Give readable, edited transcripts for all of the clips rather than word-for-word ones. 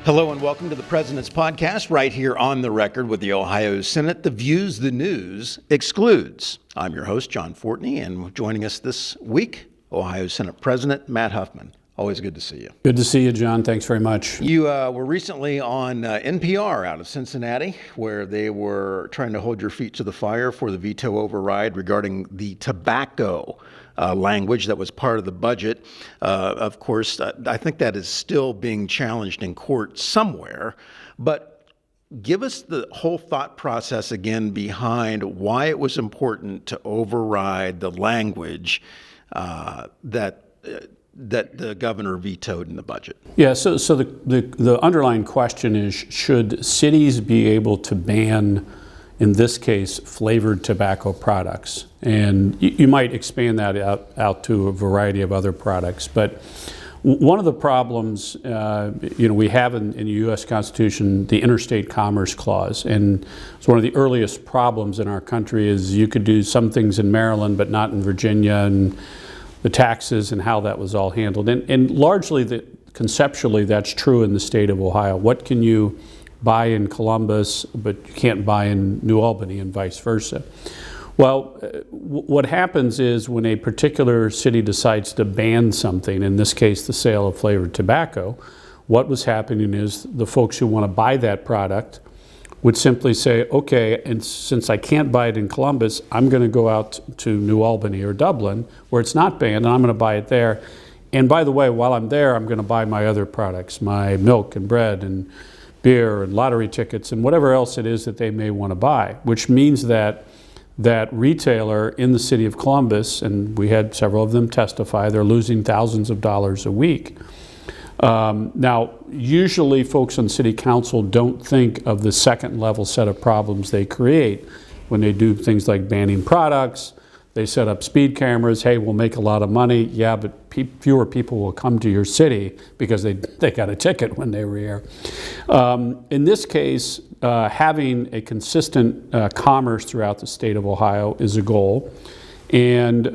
Hello and welcome to the President's Podcast right here on the record with the Ohio Senate. The views the news excludes. I'm your host, John Fortney, and joining us this week, Ohio Senate President Matt Huffman. Always good to see you. Good to see you, John. Thanks very much. You were recently on NPR out of Cincinnati, where they were trying to hold your feet to the fire for the veto override regarding the tobacco language that was part of the budget. Of course, I think that is still being challenged in court somewhere. But give us the whole thought process again behind why it was important to override the language that the governor vetoed in the budget. Yeah, so the underlying question is, should cities be able to ban, in this case, flavored tobacco products? And you might expand that out to a variety of other products. But one of the problems, we have in the U.S. Constitution, the Interstate Commerce Clause. And it's one of the earliest problems in our country is you could do some things in Maryland, but not in Virginia, and the taxes and how that was all handled. And largely, conceptually, that's true in the state of Ohio. What can you buy in Columbus, but you can't buy in New Albany, and vice versa? Well, what happens is when a particular city decides to ban something, in this case, the sale of flavored tobacco, what was happening is the folks who want to buy that product would simply say, okay, and since I can't buy it in Columbus, I'm going to go out to New Albany or Dublin, where it's not banned, and I'm going to buy it there. And by the way, while I'm there, I'm going to buy my other products, my milk and bread and beer and lottery tickets and whatever else it is that they may want to buy, which means that that retailer in the city of Columbus, and we had several of them testify, they're losing thousands of dollars a week. Now, usually folks on city council don't think of the second level set of problems they create when they do things like banning products. They set up speed cameras. Hey, we'll make a lot of money. Yeah, but fewer people will come to your city because they got a ticket when they were here. In this case, having a consistent commerce throughout the state of Ohio is a goal. And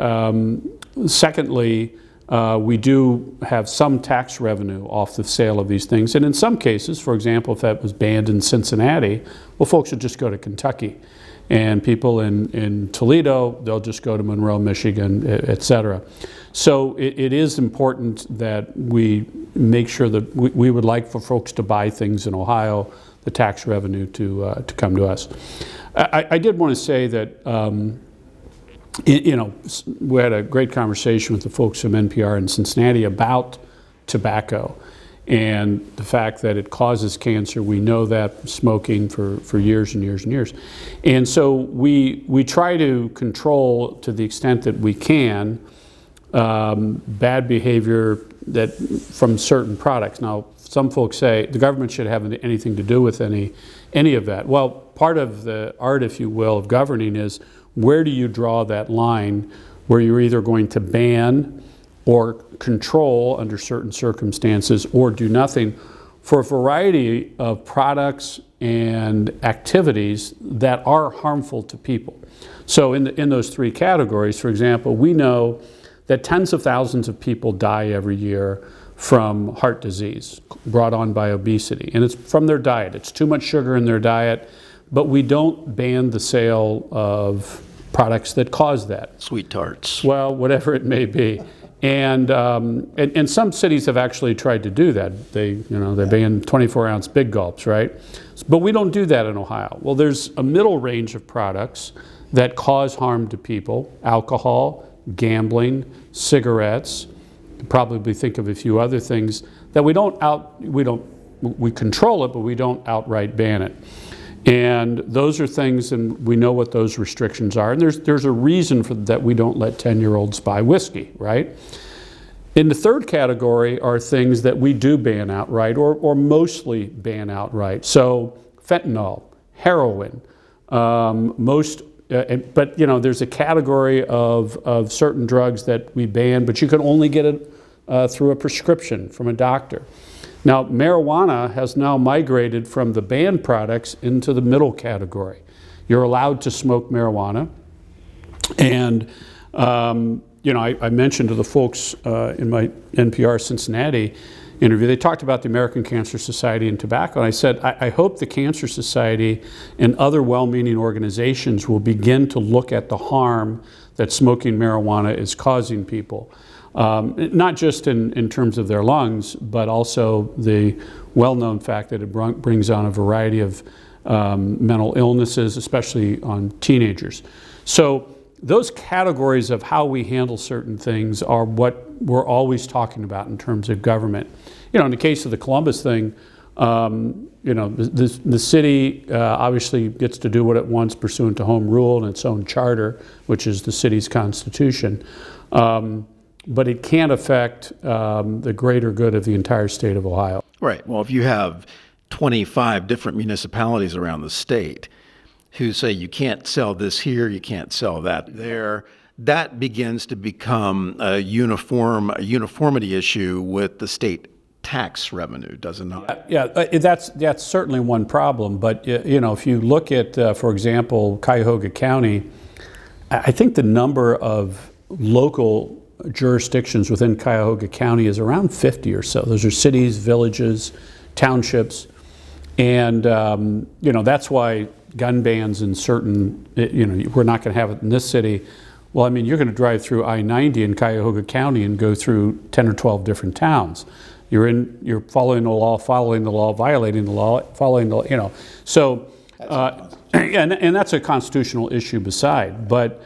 secondly, we do have some tax revenue off the sale of these things. And in some cases, for example, if that was banned in Cincinnati, well, folks would just go to Kentucky. And people in Toledo, they'll just go to Monroe, Michigan, et cetera. So it is important that we make sure that we would like for folks to buy things in Ohio, the tax revenue to come to us. I did want to say that we had a great conversation with the folks from NPR in Cincinnati about tobacco and the fact that it causes cancer. We know that smoking for years and years and years. And so we try to control, to the extent that we can, bad behavior that from certain products. Now, some folks say the government should have anything to do with any of that. Well, part of the art, if you will, of governing is, where do you draw that line where you're either going to ban or control under certain circumstances or do nothing for a variety of products and activities that are harmful to people? So in those three categories, for example, we know that tens of thousands of people die every year from heart disease brought on by obesity, and it's from their diet. It's too much sugar in their diet. But we don't ban the sale of products that cause that. Sweet tarts. Well, whatever it may be. And some cities have actually tried to do that. They ban 24-ounce big gulps, right? But we don't do that in Ohio. Well, there's a middle range of products that cause harm to people: alcohol, gambling, cigarettes. You probably think of a few other things that we control it, but we don't outright ban it. And those are things, and we know what those restrictions are. And there's a reason for that. We don't let 10-year-olds buy whiskey, right? In the third category are things that we do ban outright, or mostly ban outright. So fentanyl, heroin, but there's a category of certain drugs that we ban, but you can only get it through a prescription from a doctor. Now, marijuana has now migrated from the banned products into the middle category. You're allowed to smoke marijuana. And, I mentioned to the folks in my NPR Cincinnati, interview. They talked about the American Cancer Society and tobacco. And I said, I hope the Cancer Society and other well-meaning organizations will begin to look at the harm that smoking marijuana is causing people. Not just in terms of their lungs, but also the well-known fact that it brings on a variety of mental illnesses, especially on teenagers. So those categories of how we handle certain things are what we're always talking about in terms of government. In the case of the Columbus thing, the city obviously gets to do what it wants pursuant to home rule and its own charter, which is the city's constitution. But it can't affect the greater good of the entire state of Ohio. Right. Well, if you have 25 different municipalities around the state who say you can't sell this here, you can't sell that there, that begins to become a uniformity issue with the state tax revenue, does it not? Yeah, that's certainly one problem. But if you look at, for example, Cuyahoga County, I think the number of local jurisdictions within Cuyahoga County is around 50 or so. Those are cities, villages, townships, and that's why gun bans in certain, we're not going to have it in this city. Well, I mean, you're going to drive through I-90 in Cuyahoga County and go through 10 or 12 different towns. You're following the law, violating the law, following the, So, and that's a constitutional issue beside. But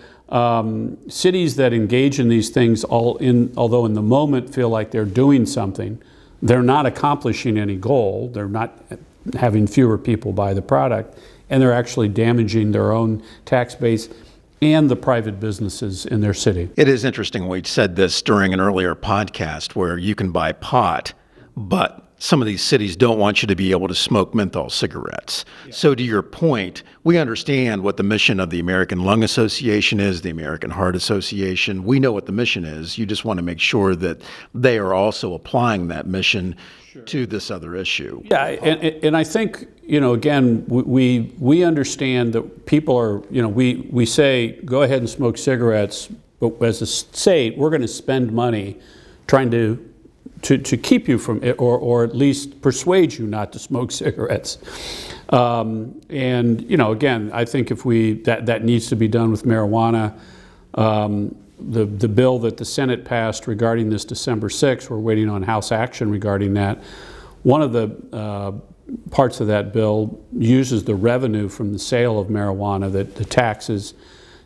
cities that engage in these things, although in the moment feel like they're doing something, they're not accomplishing any goal. They're not having fewer people buy the product, and they're actually damaging their own tax base and the private businesses in their city. It is interesting. We said this during an earlier podcast where you can buy pot, but some of these cities don't want you to be able to smoke menthol cigarettes. Yeah. So to your point, we understand what the mission of the American Lung Association is, the American Heart Association. We know what the mission is. You just want to make sure that they are also applying that mission to this other issue. Yeah, and I think, again, we understand that people are, we say, go ahead and smoke cigarettes, but as a state, we're going to spend money trying to keep you from it, or at least persuade you not to smoke cigarettes. And again, I think if that needs to be done with marijuana. The bill that the Senate passed regarding this December 6th, we're waiting on House action regarding that. One of the parts of that bill uses the revenue from the sale of marijuana, the taxes,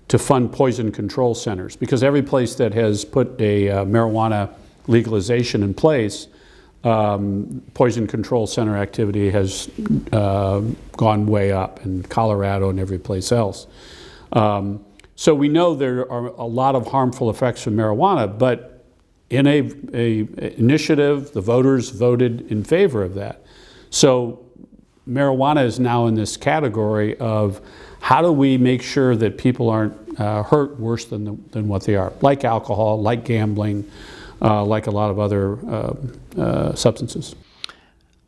to fund poison control centers, because every place that has put a marijuana legalization in place, poison control center activity has gone way up in Colorado and every place else. So we know there are a lot of harmful effects from marijuana, but in a initiative, the voters voted in favor of that. So marijuana is now in this category of how do we make sure that people aren't hurt worse than what they are, like alcohol, like gambling, like a lot of other substances.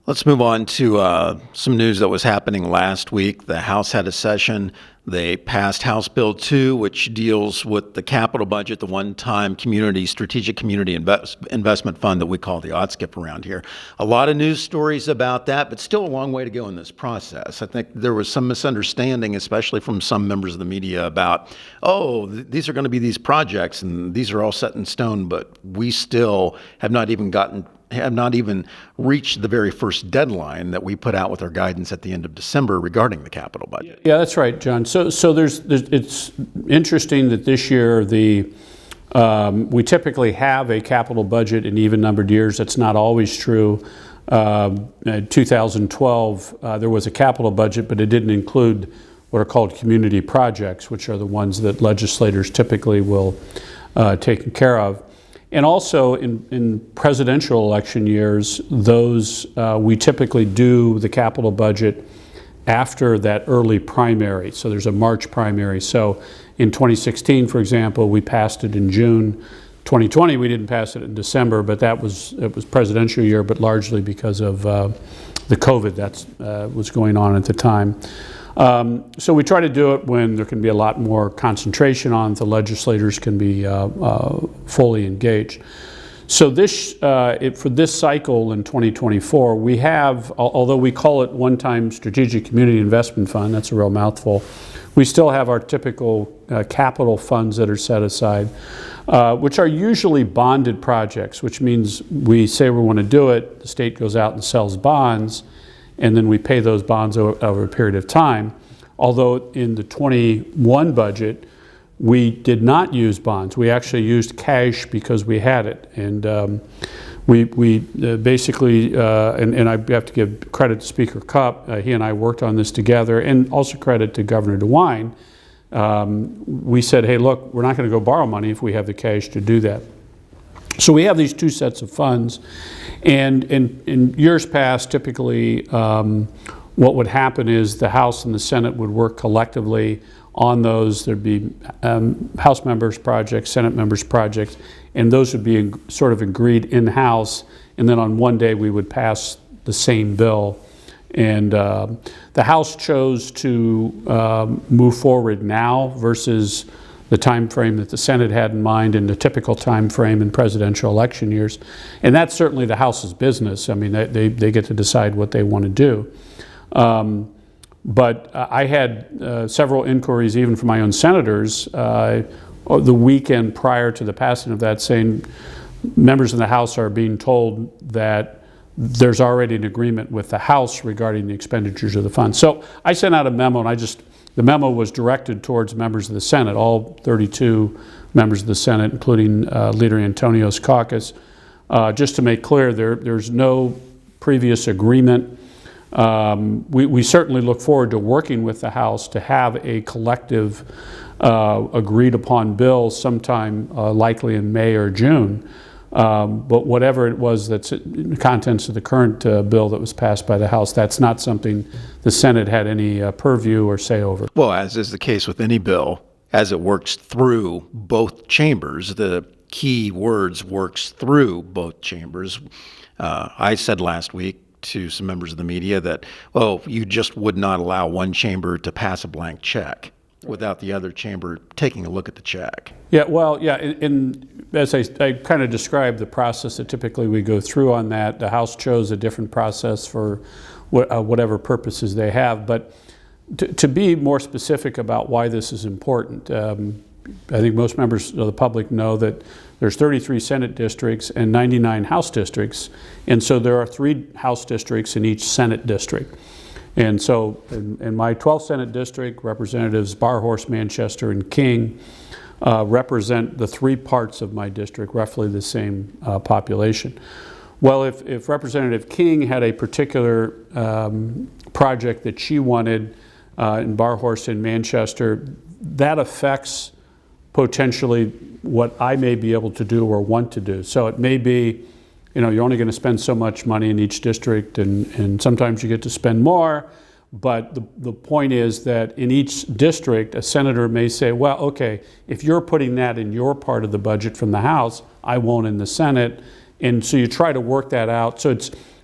Let's move on to some news that was happening last week. The House had a session. They passed House Bill 2, which deals with the capital budget, the one-time strategic community investment fund that we call the OTSCIP around here. A lot of news stories about that, but still a long way to go in this process. I think there was some misunderstanding, especially from some members of the media, about, these are going to be these projects and these are all set in stone, but we still have not even reached the very first deadline that we put out with our guidance at the end of December regarding the capital budget. Yeah, that's right, John. So it's interesting that this year we typically have a capital budget in even-numbered years. That's not always true. In 2012, there was a capital budget, but it didn't include what are called community projects, which are the ones that legislators typically will take care of. And also in presidential election years, we typically do the capital budget after that early primary. So there's a March primary. So in 2016, for example, we passed it in June. 2020, we didn't pass it in December, but it was presidential year, but largely because of the COVID that was going on at the time. So we try to do it when there can be a lot more concentration on it, the legislators can be fully engaged. So this, for this cycle in 2024, we have, although we call it one-time strategic community investment fund, that's a real mouthful, we still have our typical capital funds that are set aside, which are usually bonded projects, which means we say we want to do it, the state goes out and sells bonds, and then we pay those bonds over a period of time. Although in the 21 budget, we did not use bonds. We actually used cash because we had it. And we basically, and I have to give credit to Speaker Cupp, he and I worked on this together, and also credit to Governor DeWine. We said, hey, look, we're not going to go borrow money if we have the cash to do that. So we have these two sets of funds. And in years past, typically, what would happen is the House and the Senate would work collectively on those. There'd be House members' projects, Senate members' projects, and those would be sort of agreed in-house, and then on one day we would pass the same bill. And the House chose to move forward now versus the time frame that the Senate had in mind and the typical time frame in presidential election years. And that's certainly the House's business. I mean, they get to decide what they want to do. But I had several inquiries, even from my own senators, the weekend prior to the passing of that, saying members in the House are being told that there's already an agreement with the House regarding the expenditures of the fund. So I sent out a memo, and the memo was directed towards members of the Senate, all 32 members of the Senate, including Leader Antonio's caucus, just to make clear there's no previous agreement. We certainly look forward to working with the House to have a collective agreed upon bill sometime likely in May or June. But whatever it was that's the contents of the current bill that was passed by the House, that's not something the Senate had any purview or say over. Well, as is the case with any bill, as it works through both chambers, the key words works through both chambers. I said last week to some members of the media that, well, you just would not allow one chamber to pass a blank check without the other chamber taking a look at the check. Yeah, well, yeah, and as I kind of described the process that typically we go through on that, the House chose a different process for whatever purposes they have. But to be more specific about why this is important, I think most members of the public know that there's 33 Senate districts and 99 House districts, and so there are 3 House districts in each Senate district. And so in my 12th Senate district, Representatives Barhorse, Manchester, and King represent the 3 parts of my district, roughly the same population. Well, if Representative King had a particular project that she wanted in Barhorse and Manchester, that affects potentially what I may be able to do or want to do. So it may be, you're only going to spend so much money in each district, and sometimes you get to spend more. But the point is that in each district, a senator may say, well, okay, if you're putting that in your part of the budget from the House, I won't in the Senate. And so you try to work that out. So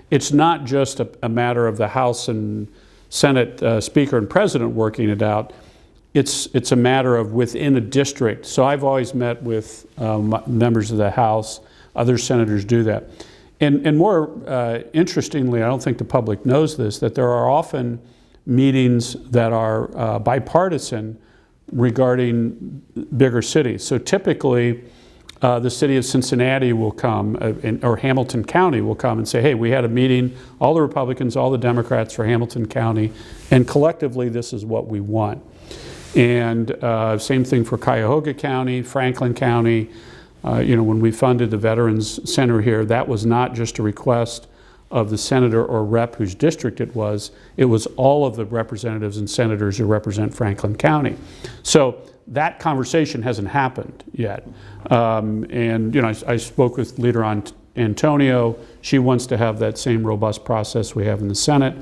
it's not just a matter of the House and Senate Speaker and President working it out. It's a matter of within a district. So I've always met with members of the House. Other senators do that. And more interestingly, I don't think the public knows this, that there are often meetings that are bipartisan regarding bigger cities. So typically, the city of Cincinnati will come, or Hamilton County will come and say, hey, we had a meeting, all the Republicans, all the Democrats for Hamilton County, and collectively this is what we want. And same thing for Cuyahoga County, Franklin County. When we funded the Veterans Center here, that was not just a request of the senator or rep whose district it was all of the representatives and senators who represent Franklin County. So that conversation hasn't happened yet. I spoke with Leader Antonio. She wants to have that same robust process we have in the Senate.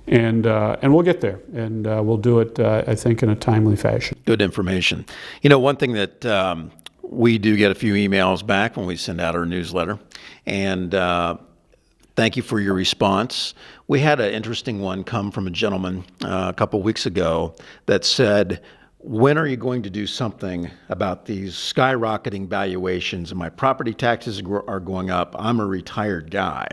And we'll get there, and we'll do it, I think, in a timely fashion. Good information. One thing that we do get a few emails back when we send out our newsletter, and thank you for your response. We had an interesting one come from a gentleman a couple weeks ago that said, when are you going to do something about these skyrocketing valuations? And my property taxes are going up. I'm a retired guy.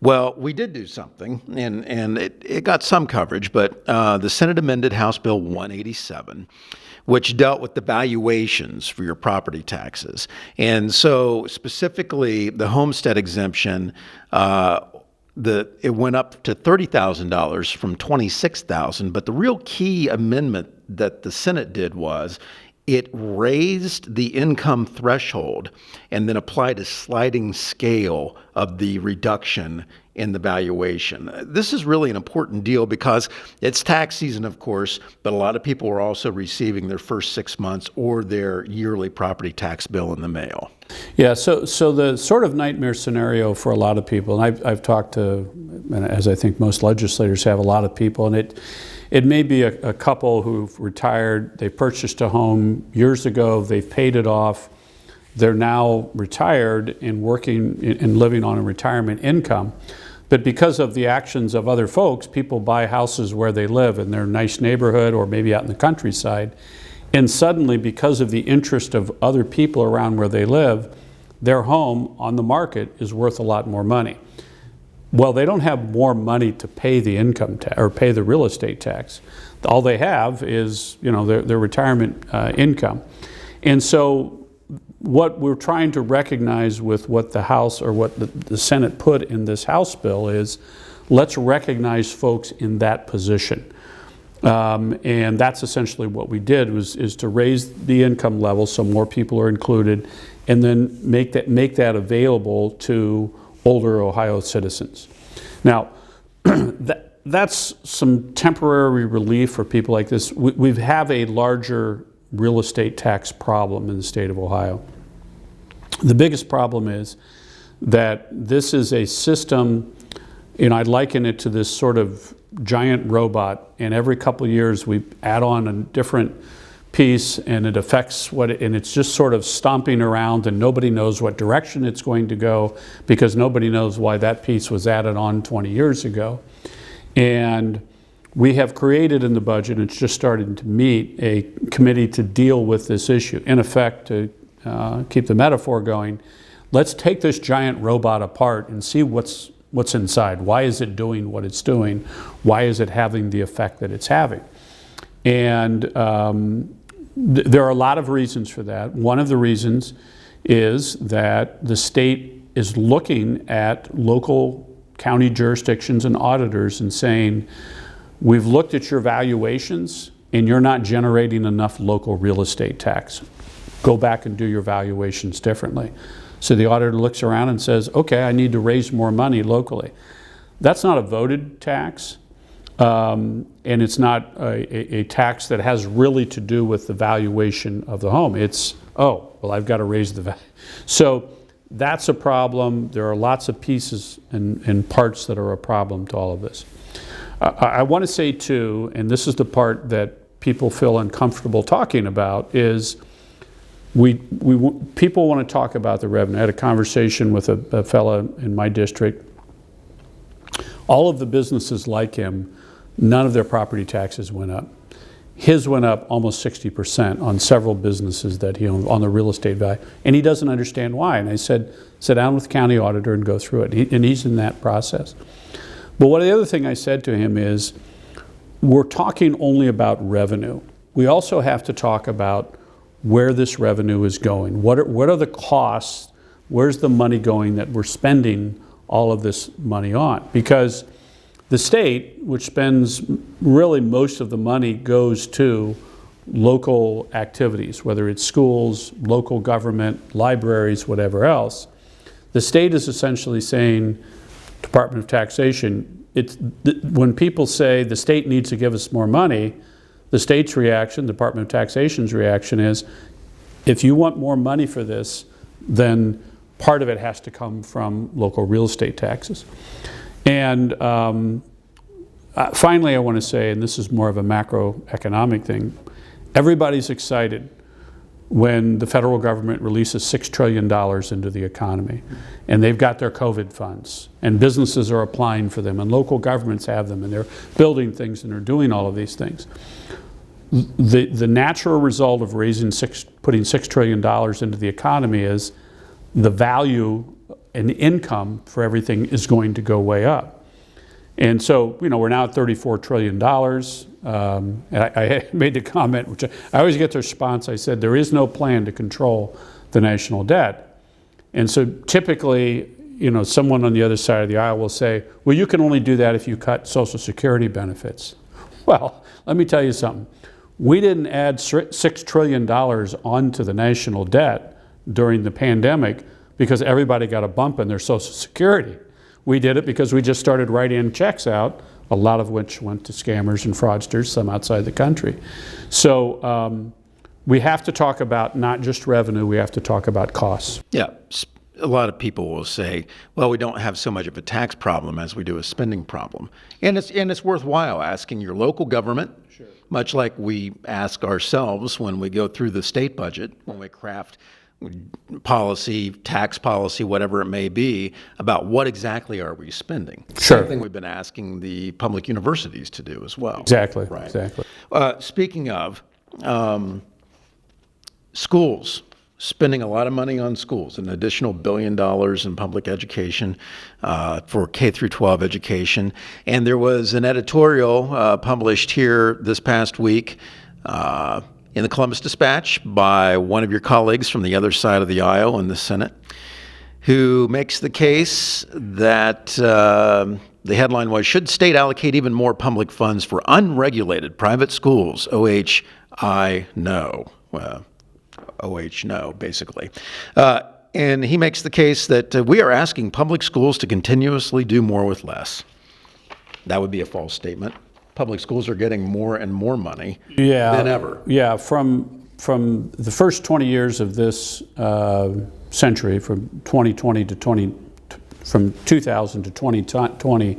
Well, we did do something, and it got some coverage, but the Senate amended House Bill 187, which dealt with the valuations for your property taxes. And so specifically the homestead exemption, it went up to $30,000 from $26,000. But the real key amendment that the Senate did was it raised the income threshold and then applied a sliding scale of the reduction in the valuation. This is really an important deal because it's tax season, of course, but a lot of people are also receiving their first 6 months or their yearly property tax bill in the mail. Yeah, so the sort of nightmare scenario for a lot of people, and I've talked to, as I think most legislators have, a lot of people, and it may be a couple who've retired, they purchased a home years ago, they've paid it off, they're now retired and working and living on a retirement income. But because of the actions of other folks, people buy houses where they live in their nice neighborhood or maybe out in the countryside. And suddenly, because of the interest of other people around where they live, their home on the market is worth a lot more money. Well, they don't have more money to pay the income tax or pay the real estate tax. All they have is, their retirement income. And so what we're trying to recognize with what the House or what the Senate put in this House bill is, let's recognize folks in that position. And that's essentially what we did is to raise the income level so more people are included, and then make that available to older Ohio citizens. Now, that's some temporary relief for people like this. We have a larger real estate tax problem in the state of Ohio. The biggest problem is that this is a system, I'd liken it to this sort of giant robot, and every couple of years we add on a different piece and it affects and it's just sort of stomping around and nobody knows what direction it's going to go because nobody knows why that piece was added on 20 years ago. And we have created in the budget, it's just starting to meet, a committee to deal with this issue. In effect, to keep the metaphor going, let's take this giant robot apart and see what's inside. Why is it doing what it's doing? Why is it having the effect that it's having? And there are a lot of reasons for that. One of the reasons is that the state is looking at local county jurisdictions and auditors and saying, we've looked at your valuations and you're not generating enough local real estate tax. Go back and do your valuations differently. So the auditor looks around and says, okay, I need to raise more money locally. That's not a voted tax, and it's not a tax that has really to do with the valuation of the home. It's, I've got to raise the value. So that's a problem. There are lots of pieces and parts that are a problem to all of this. I want to say too, and this is the part that people feel uncomfortable talking about, is people want to talk about the revenue. I had a conversation with a fellow in my district. All of the businesses like him, none of their property taxes went up. His went up almost 60% on several businesses that he owned on the real estate value, and he doesn't understand why. And I said, sit down with the county auditor and go through it. And he's in that process. But the other thing I said to him is, we're talking only about revenue. We also have to talk about where this revenue is going. What are the costs? Where's the money going that we're spending all of this money on? Because the state, which spends really most of the money, goes to local activities, whether it's schools, local government, libraries, whatever else. The state is essentially saying, Department of Taxation, when people say the state needs to give us more money, the state's reaction, the Department of Taxation's reaction is, if you want more money for this, then part of it has to come from local real estate taxes. And finally, I want to say, and this is more of a macroeconomic thing, everybody's excited when the federal government releases $6 trillion into the economy. And they've got their COVID funds, and businesses are applying for them, and local governments have them, and they're building things and they're doing all of these things. the natural result of putting $6 trillion into the economy is the value and income for everything is going to go way up. And so, we're now at $34 trillion. And I made the comment, which I always get the response, I said, there is no plan to control the national debt. And so typically, someone on the other side of the aisle will say, well, you can only do that if you cut Social Security benefits. Well, let me tell you something. We didn't add $6 trillion onto the national debt during the pandemic because everybody got a bump in their Social Security. We did it because we just started writing checks out, a lot of which went to scammers and fraudsters, some outside the country. So we have to talk about not just revenue, we have to talk about costs. Yeah. A lot of people will say, well, we don't have so much of a tax problem as we do a spending problem. And it's worthwhile asking your local government, sure, much like we ask ourselves when we go through the state budget, when we craft policy, tax policy, whatever it may be, about what exactly are we spending. Sure. Same thing we've been asking the public universities to do as well. Exactly. Right. Exactly. Speaking of schools, spending a lot of money on schools, an additional $1 billion in public education for K through 12 education. And there was an editorial published here this past week in the Columbus Dispatch by one of your colleagues from the other side of the aisle in the Senate, who makes the case that the headline was, should state allocate even more public funds for unregulated private schools? I no. No, basically. And he makes the case that we are asking public schools to continuously do more with less. That would be a false statement. Public schools are getting more and more money than ever. Yeah, from the first 20 years of this century, from 2000 to 2020,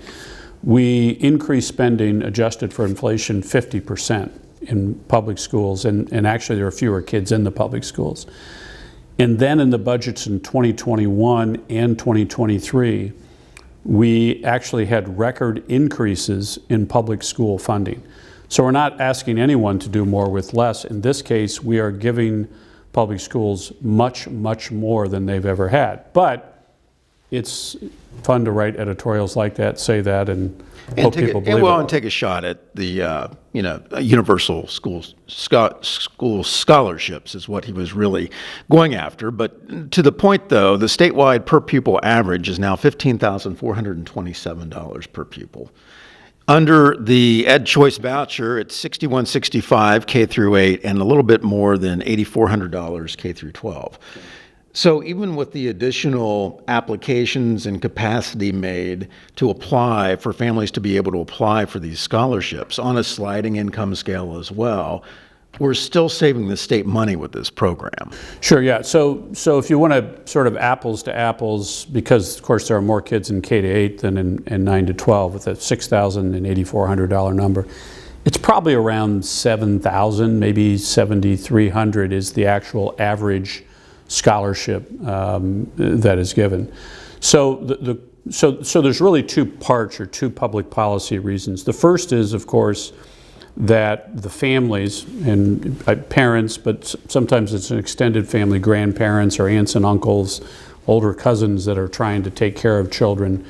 we increased spending adjusted for inflation 50%. In public schools, and actually there are fewer kids in the public schools. And then in the budgets in 2021 and 2023, we actually had record increases in public school funding. So we're not asking anyone to do more with less. In this case, we are giving public schools much, much more than they've ever had. But it's fun to write editorials like that, say that, and hope people believe it. And take a shot at the universal school scholarships is what he was really going after. But to the point, though, the statewide per pupil average is now $15,427 per pupil. Under the EdChoice voucher, it's $6,165 K through 8 and a little bit more than $8,400 K through 12. So even with the additional applications and capacity made to apply for families to be able to apply for these scholarships on a sliding income scale as well, we're still saving the state money with this program. Sure, yeah. So if you want to sort of apples to apples, because of course there are more kids in K to 8 than in 9 to 12 with a $6,000 and $8,400 number, it's probably around $7,000, maybe $7,300 is the actual average scholarship that is given. So so there's really two parts or two public policy reasons. The first is, of course, that the families and parents, but sometimes it's an extended family, grandparents or aunts and uncles, older cousins that are trying to take care of children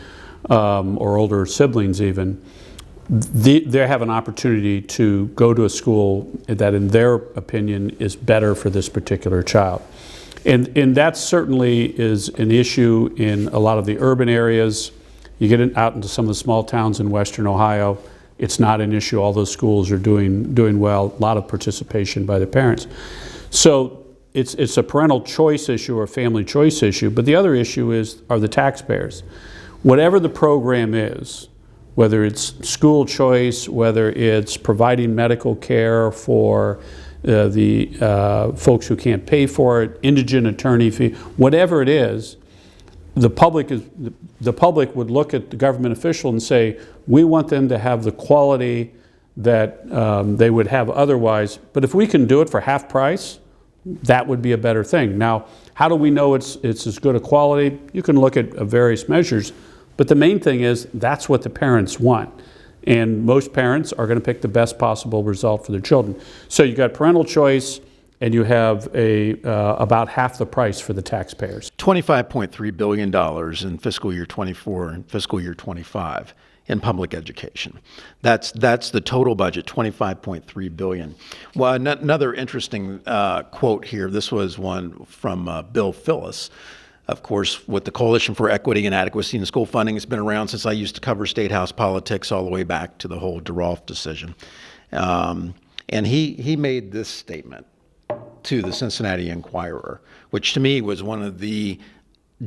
or older siblings even, they have an opportunity to go to a school that in their opinion is better for this particular child. And that certainly is an issue in a lot of the urban areas. You get out into some of the small towns in Western Ohio, it's not an issue. All those schools are doing well, a lot of participation by the parents. So it's a parental choice issue or a family choice issue, but the other issue are the taxpayers. Whatever the program is, whether it's school choice, whether it's providing medical care for the folks who can't pay for it, indigent attorney fee, whatever it is, the public would look at the government official and say, we want them to have the quality that they would have otherwise, but if we can do it for half price, that would be a better thing. Now, how do we know it's as good a quality? You can look at various measures, but the main thing is that's what the parents want. And most parents are going to pick the best possible result for their children. So you got parental choice, and you have about half the price for the taxpayers. $25.3 billion in fiscal year 24 and fiscal year 25 in public education. That's the total budget, $25.3 billion. Well, another interesting quote here. This was one from Bill Phillis. Of course, with the Coalition for Equity and Adequacy in School Funding, it's been around since I used to cover state house politics all the way back to the whole DeRolf decision. And he made this statement to the Cincinnati Enquirer, which to me was one of the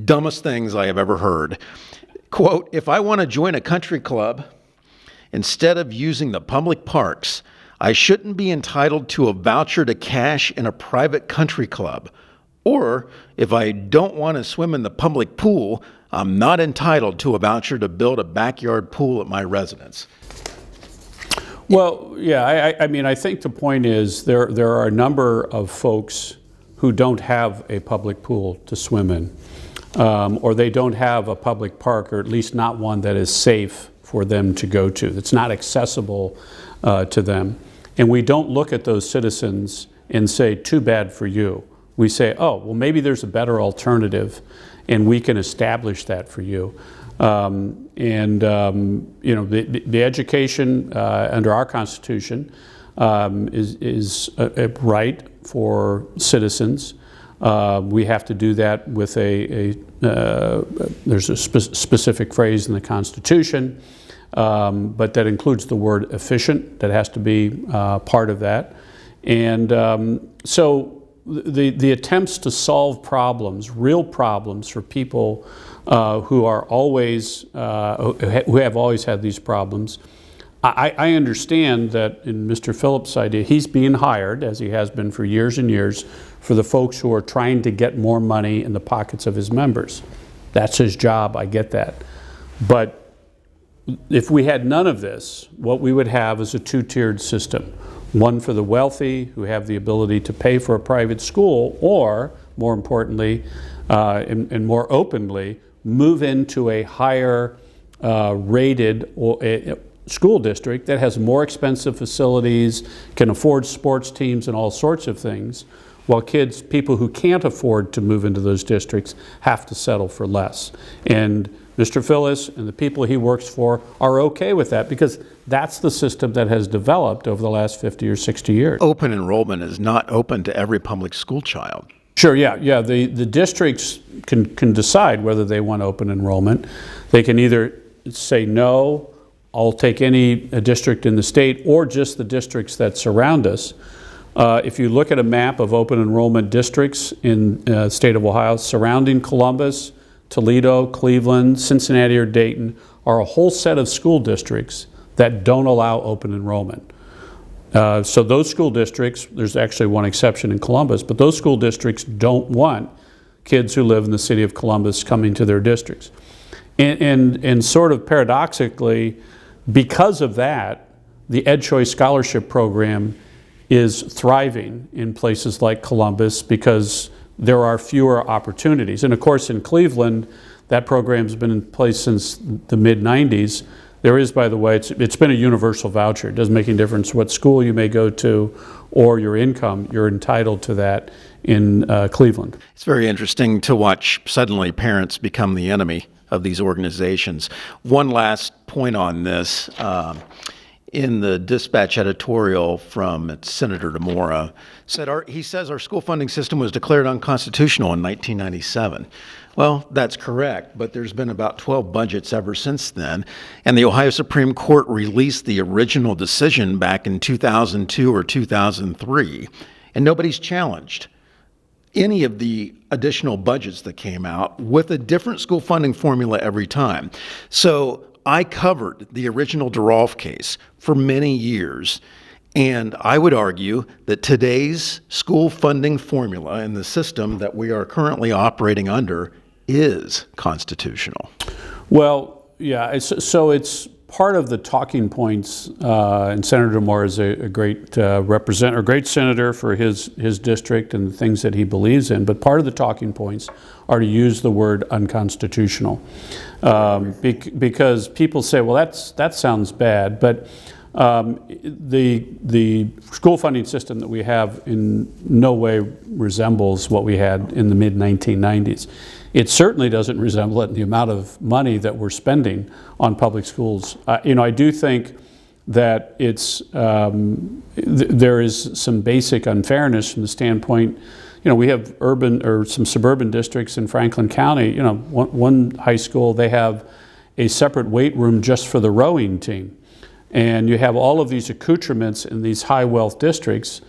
dumbest things I have ever heard. Quote, "If I want to join a country club, instead of using the public parks, I shouldn't be entitled to a voucher to cash in a private country club. Or if I don't want to swim in the public pool, I'm not entitled to a voucher to build a backyard pool at my residence." Well, yeah, I mean, I think the point is there are a number of folks who don't have a public pool to swim in, or they don't have a public park, or at least not one that is safe for them to go to, that's not accessible to them. And we don't look at those citizens and say, too bad for you. We say, oh, well, maybe there's a better alternative, and we can establish that for you. You know, the education under our Constitution is a right for citizens. We have to do that with there's a specific phrase in the Constitution, but that includes the word efficient. That has to be part of that. And so the attempts to solve problems, real problems for people who are always, who have always had these problems. I understand that in Mr. Phillips' idea, he's being hired, as he has been for years and years, for the folks who are trying to get more money in the pockets of his members. That's his job, I get that. But if we had none of this, what we would have is a two-tiered system. One for the wealthy who have the ability to pay for a private school, or more importantly, and more openly, move into a higher rated school district that has more expensive facilities, can afford sports teams and all sorts of things, while people who can't afford to move into those districts have to settle for less. And Mr. Phillips and the people he works for are okay with that, because that's the system that has developed over the last 50 or 60 years. Open enrollment is not open to every public school child. Sure, yeah. The districts can decide whether they want open enrollment. They can either say, no, I'll take any district in the state, or just the districts that surround us. If you look at a map of open enrollment districts in the state of Ohio, surrounding Columbus, Toledo, Cleveland, Cincinnati, or Dayton are a whole set of school districts that don't allow open enrollment. So those school districts, there's actually one exception in Columbus, but those school districts don't want kids who live in the city of Columbus coming to their districts. And sort of paradoxically, because of that, the EdChoice scholarship program is thriving in places like Columbus, because there are fewer opportunities. And of course in Cleveland, that program's been in place since the mid-90s. There is, by the way, it's been a universal voucher. It doesn't make any difference what school you may go to or your income, you're entitled to that in Cleveland. It's very interesting to watch suddenly parents become the enemy of these organizations. One last point on this. In the Dispatch editorial from Senator DeMora, he says our school funding system was declared unconstitutional in 1997. Well, that's correct, but there's been about 12 budgets ever since then, and the Ohio Supreme Court released the original decision back in 2002 or 2003, and nobody's challenged any of the additional budgets that came out with a different school funding formula every time. So I covered the original DeRolf case for many years, and I would argue that today's school funding formula and the system that we are currently operating under is constitutional. Well, yeah, so it's part of the talking points, and Senator Moore is a great great senator for his district and the things that he believes in, but part of the talking points are to use the word unconstitutional. Because people say, well, that sounds bad, but the school funding system that we have in no way resembles what we had in the mid-1990s. It certainly doesn't resemble it in the amount of money that we're spending on public schools. I do think that there is some basic unfairness from the standpoint, we have urban or some suburban districts in Franklin County. One high school, they have a separate weight room just for the rowing team. And you have all of these accoutrements in these high wealth districts,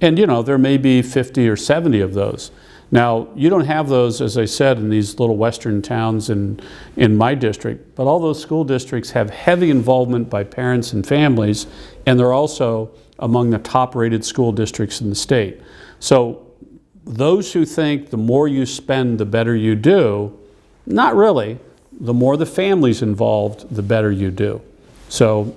and there may be 50 or 70 of those. Now, you don't have those, as I said, in these little western towns in my district, but all those school districts have heavy involvement by parents and families, and they're also among the top-rated school districts in the state. So those who think the more you spend, the better you do, not really. The more the family's involved, the better you do. So,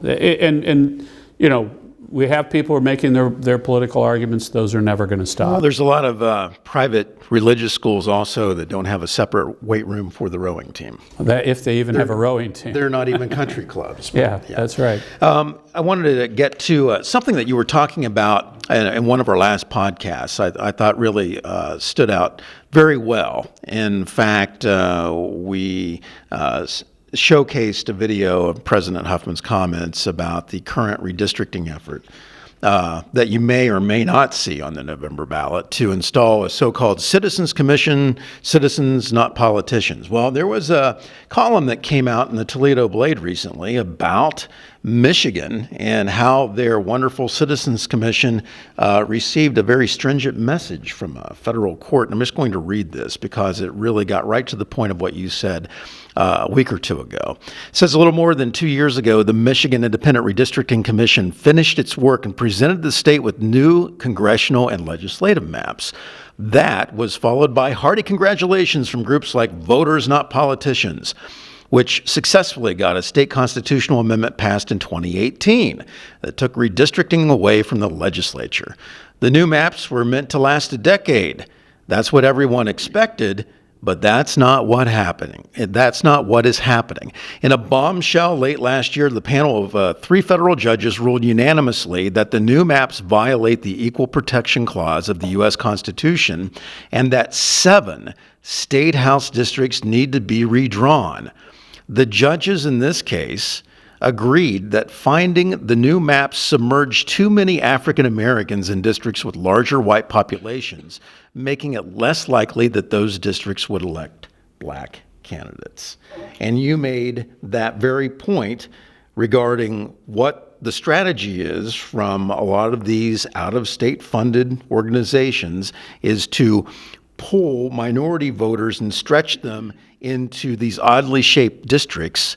we have people who are making their political arguments. Those are never going to stop. Well, there's a lot of private religious schools also that don't have a separate weight room for the rowing team. If they even have a rowing team. They're not even country clubs. Yeah, that's right. I wanted to get to something that you were talking about in one of our last podcasts. I thought really stood out very well. In fact, we showcased a video of President Huffman's comments about the current redistricting effort that you may or may not see on the November ballot to install a so-called Citizens Commission, citizens, not politicians. Well, there was a column that came out in the Toledo Blade recently about Michigan and how their wonderful Citizens Commission received a very stringent message from a federal court. And I'm just going to read this because it really got right to the point of what you said a week or two ago. It says, a little more than 2 years ago, the Michigan Independent Redistricting Commission finished its work and presented the state with new congressional and legislative maps. That was followed by hearty congratulations from groups like Voters Not Politicians, which successfully got a state constitutional amendment passed in 2018 that took redistricting away from the legislature. The new maps were meant to last a decade. That's what everyone expected, but that's not what happening. That's not what is happening. In a bombshell late last year, the panel of 3 federal judges ruled unanimously that the new maps violate the Equal Protection Clause of the U.S. Constitution and that 7 state house districts need to be redrawn. The judges in this case agreed that finding the new maps submerged too many African Americans in districts with larger white populations, making it less likely that those districts would elect black candidates. And you made that very point regarding what the strategy is from a lot of these out-of-state funded organizations is to pull minority voters and stretch them into these oddly shaped districts,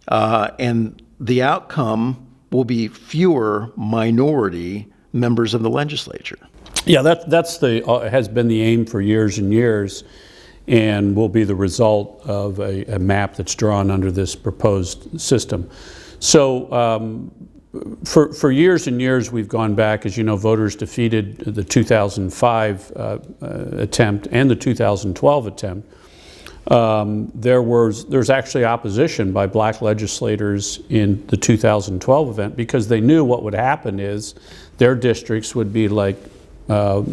and the outcome will be fewer minority members of the legislature. Yeah, that's has been the aim for years and years, and will be the result of a map that's drawn under this proposed system. So for years and years, we've gone back. As you know, voters defeated the 2005 attempt and the 2012 attempt. There's actually opposition by black legislators in the 2012 event because they knew what would happen is their districts would be like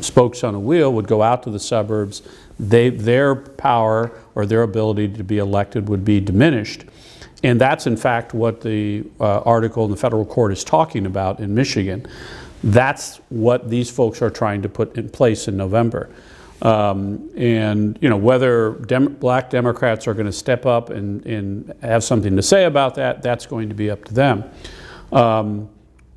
spokes on a wheel, would go out to the suburbs. Their power or their ability to be elected would be diminished. And that's in fact what the article in the federal court is talking about in Michigan. That's what these folks are trying to put in place in November. And whether black Democrats are going to step up and have something to say about that, that's going to be up to them.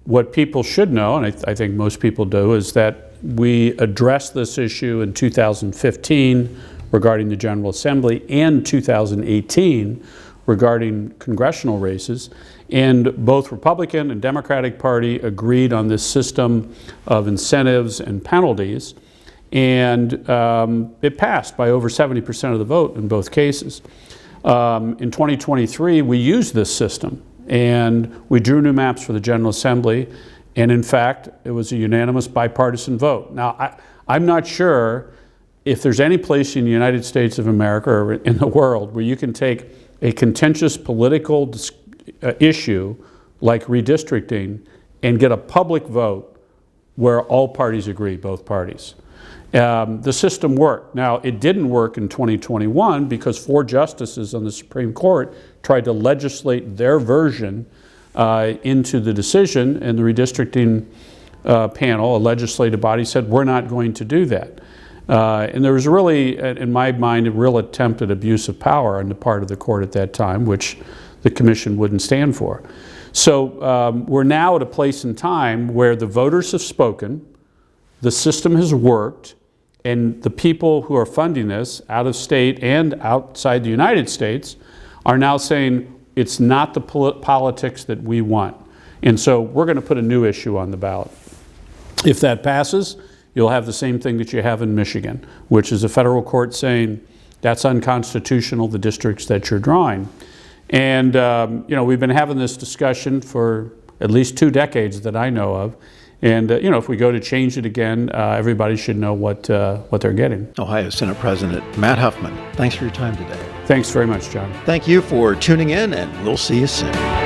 What people should know, and I think most people do, is that we addressed this issue in 2015 regarding the General Assembly and 2018 regarding congressional races. And both Republican and Democratic Party agreed on this system of incentives and penalties. And it passed by over 70% of the vote in both cases. In 2023, we used this system. And we drew new maps for the General Assembly. And in fact, it was a unanimous bipartisan vote. Now, I'm not sure if there's any place in the United States of America or in the world where you can take a contentious political issue like redistricting and get a public vote where all parties agree, both parties. The system worked. Now, it didn't work in 2021 because 4 justices on the Supreme Court tried to legislate their version into the decision, and the redistricting panel, a legislative body, said, we're not going to do that. And there was really, in my mind, a real attempt at abuse of power on the part of the court at that time, which the commission wouldn't stand for. So we're now at a place in time where the voters have spoken, the system has worked, and the people who are funding this out of state and outside the United States are now saying it's not the politics that we want. And so we're going to put a new issue on the ballot. If that passes, you'll have the same thing that you have in Michigan, which is a federal court saying that's unconstitutional, the districts that you're drawing. And you know, we've been having this discussion for at least 2 decades that I know of. And you know, if we go to change it again, everybody should know what they're getting. Ohio Senate President Matt Huffman, thanks for your time today. Thanks very much, John. Thank you for tuning in, and we'll see you soon.